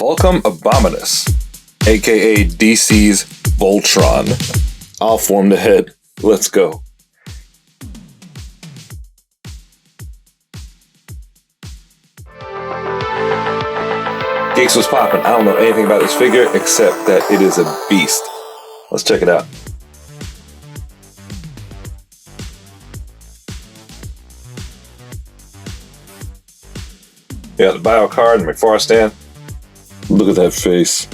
FULCUM ABOMINUS, aka DC's Voltron. I'll form the head. Let's go. Geeks was popping. I don't know anything about this figure except that it is a beast. Let's check it out. You got the bio card and McFarlane stand. Look at that face.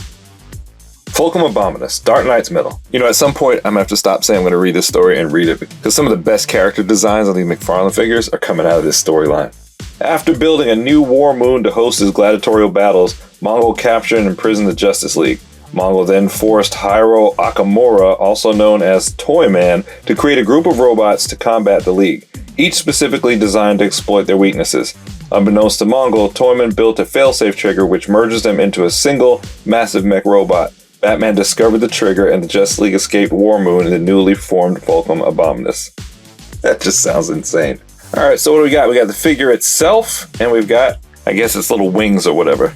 FULCUM ABOMINUS, Dark Knight's Metal. You know, at some point, I'm gonna have to stop saying I'm gonna read this story and read it because some of the best character designs on these McFarlane figures are coming out of this storyline. After building a new war moon to host his gladiatorial battles, Mongol captured and imprisoned the Justice League. Mongol then forced Hiro Akamura, also known as Toyman, to create a group of robots to combat the League, each specifically designed to exploit their weaknesses. Unbeknownst to Mongol, Toyman built a failsafe trigger which merges them into a single, massive mech robot. Batman discovered the trigger and the Justice League escaped War Moon in the newly formed FULCUM ABOMINUS. That just sounds insane. Alright, so what do we got? We got the figure itself, and we've got, I guess it's little wings or whatever.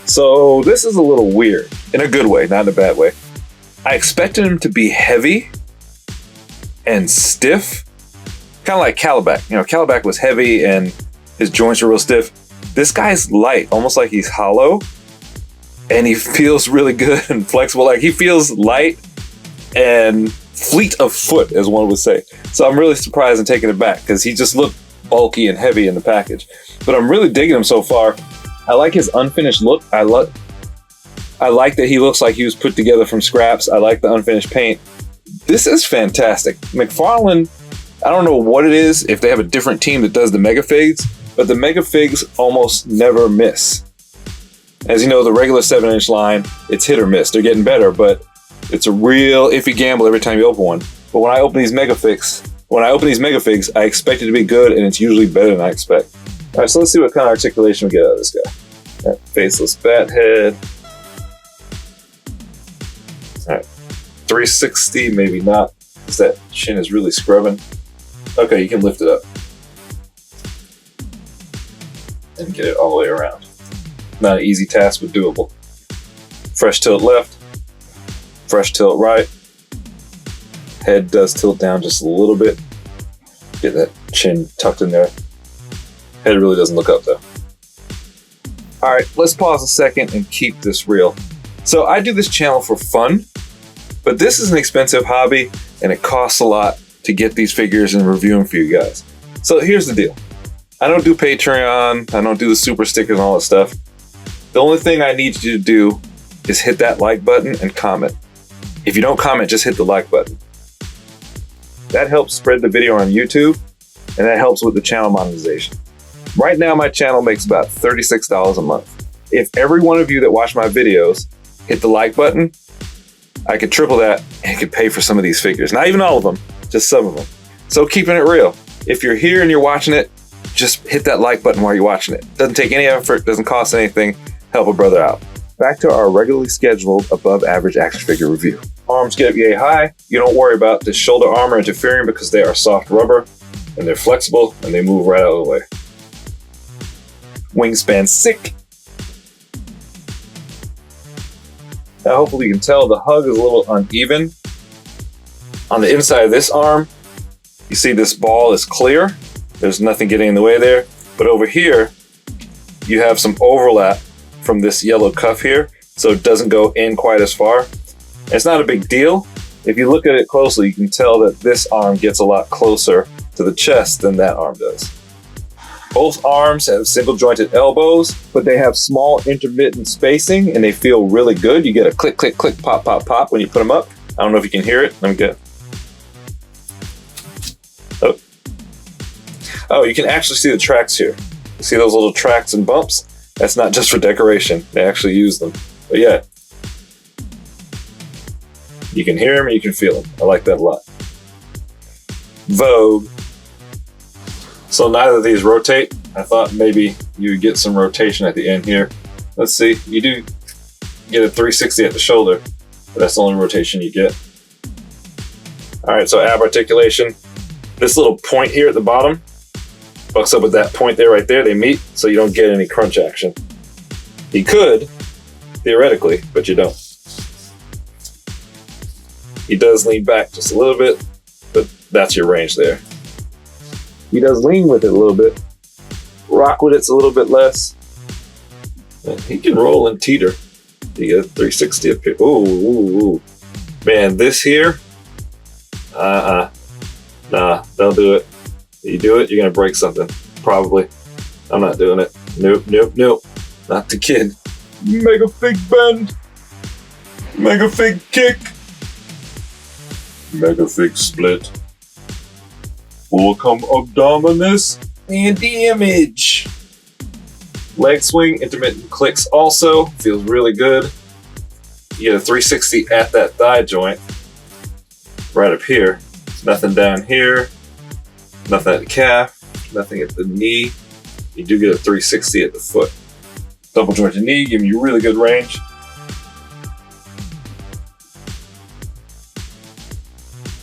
So this is a little weird, in a good way, not in a bad way. I expected him to be heavy and stiff, kind of like Calabac. You know, Calabac was heavy and his joints were real stiff. This guy's light, almost like he's hollow, and he feels really good and flexible. Like he feels light and fleet of foot, as one would say. So I'm really surprised and taken aback because he just looked bulky and heavy in the package. But I'm really digging him so far. I like his unfinished look. I like that he looks like he was put together from scraps. I like the unfinished paint. This is fantastic. McFarlane, I don't know what it is, if they have a different team that does the mega figs, but the mega figs almost never miss. As you know, the regular 7-inch line, it's hit or miss. They're getting better, but it's a real iffy gamble every time you open one. But when I open these mega figs, I expect it to be good, and it's usually better than I expect. All right, so let's see what kind of articulation we get out of this guy. That faceless bat head. All right, 360, maybe not, because that chin is really scrubbing. Okay, you can lift it up and get it all the way around. Not an easy task, but doable. Fresh tilt left, fresh tilt right. Head does tilt down just a little bit. Get that chin tucked in there. Head really doesn't look up though. All right, let's pause a second and keep this real. So I do this channel for fun, but this is an expensive hobby and it costs a lot to get these figures and review them for you guys. So here's the deal. I don't do Patreon, I don't do the super stickers and all that stuff. The only thing I need you to do is hit that like button and comment. If you don't comment, just hit the like button. That helps spread the video on YouTube and that helps with the channel monetization. Right now, my channel makes about $36 a month. If every one of you that watch my videos hit the like button, I could triple that and could pay for some of these figures. Not even all of them, just some of them. So keeping it real. If you're here and you're watching it, just hit that like button while you're watching it. Doesn't take any effort, doesn't cost anything. Help a brother out. Back to our regularly scheduled above average action figure review. Arms get up yay high. You don't worry about the shoulder armor interfering because they are soft rubber and they're flexible and they move right out of the way. Wingspan sick. Now hopefully you can tell the hug is a little uneven. On the inside of this arm, you see this ball is clear. There's nothing getting in the way there. But over here, you have some overlap from this yellow cuff here, so it doesn't go in quite as far. It's not a big deal. If you look at it closely, you can tell that this arm gets a lot closer to the chest than that arm does. Both arms have single jointed elbows, but they have small intermittent spacing and they feel really good. You get a click, click, click, pop, pop, pop when you put them up. I don't know if you can hear it. Let me get. Oh, you can actually see the tracks here. You see those little tracks and bumps? That's not just for decoration. They actually use them. But yeah, you can hear them and you can feel them. I like that a lot. Vogue. So neither of these rotate. I thought maybe you would get some rotation at the end here. Let's see. You do get a 360 at the shoulder, but that's the only rotation you get. All right, so ab articulation. This little point here at the bottom bucks up with that point there, right there. They meet, so you don't get any crunch action. You could, theoretically, but you don't. He does lean back just a little bit, but that's your range there. He does lean with it a little bit. Rock with it's a little bit less. And he can roll and teeter. You get a 360 up here. Ooh. Man, this here, nah, don't do it. You do it, you're gonna break something. Probably. I'm not doing it. Nope. Not the kid. Mega fig bend. Mega fig kick. Mega fig split. FULCUM ABOMINUS and damage. Leg swing, intermittent clicks also. Feels really good. You get a 360 at that thigh joint. Right up here. Nothing down here. Nothing at the calf. Nothing at the knee. You do get a 360 at the foot. Double jointed knee, giving you really good range.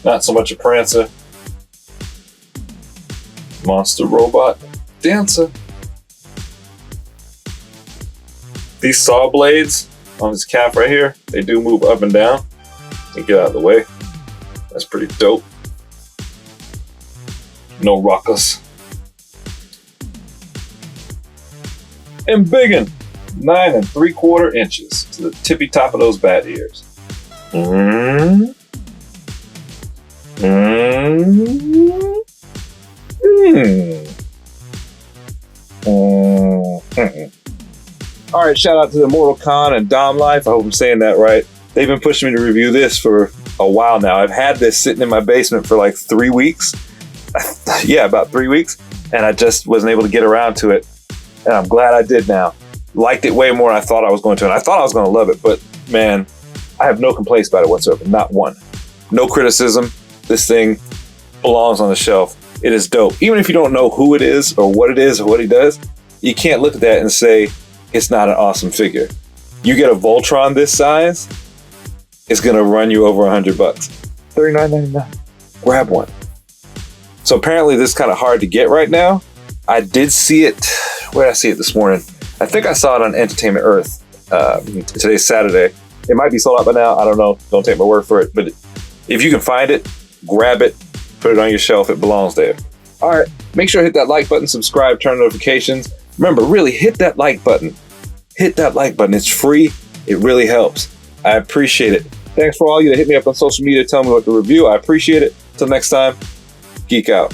Not so much a prancer. Monster robot dancer. These saw blades on his calf right here, they do move up and down. You get out of the way. That's pretty dope. No ruckus. And biggin, 9 3/4 inches to the tippy top of those bat ears. All right, shout out to the Mortal Con and Dom Life. I hope I'm saying that right. They've been pushing me to review this for a while now. I've had this sitting in my basement for like 3 weeks. Yeah, about 3 weeks. And I just wasn't able to get around to it. And I'm glad I did now. Liked it way more than I thought I was going to. And I thought I was going to love it. But man, I have no complaints about it whatsoever. Not one. No criticism. This thing belongs on the shelf. It is dope. Even if you don't know who it is or what it is or what he does, you can't look at that and say it's not an awesome figure. You get a Voltron this size, it's gonna run you over $100. $39.99. Grab one. So apparently this is kind of hard to get right now. I did see it. Where did I see it this morning? I think I saw it on Entertainment Earth. Today's Saturday. It might be sold out by now. I don't know. Don't take my word for it. But if you can find it, grab it, put it on your shelf. It belongs there. All right. Make sure to hit that like button, subscribe, turn notifications. Remember, really hit that like button. Hit that like button. It's free. It really helps. I appreciate it. Thanks for all you to hit me up on social media. Tell me what to review. I appreciate it. Till next time, geek out.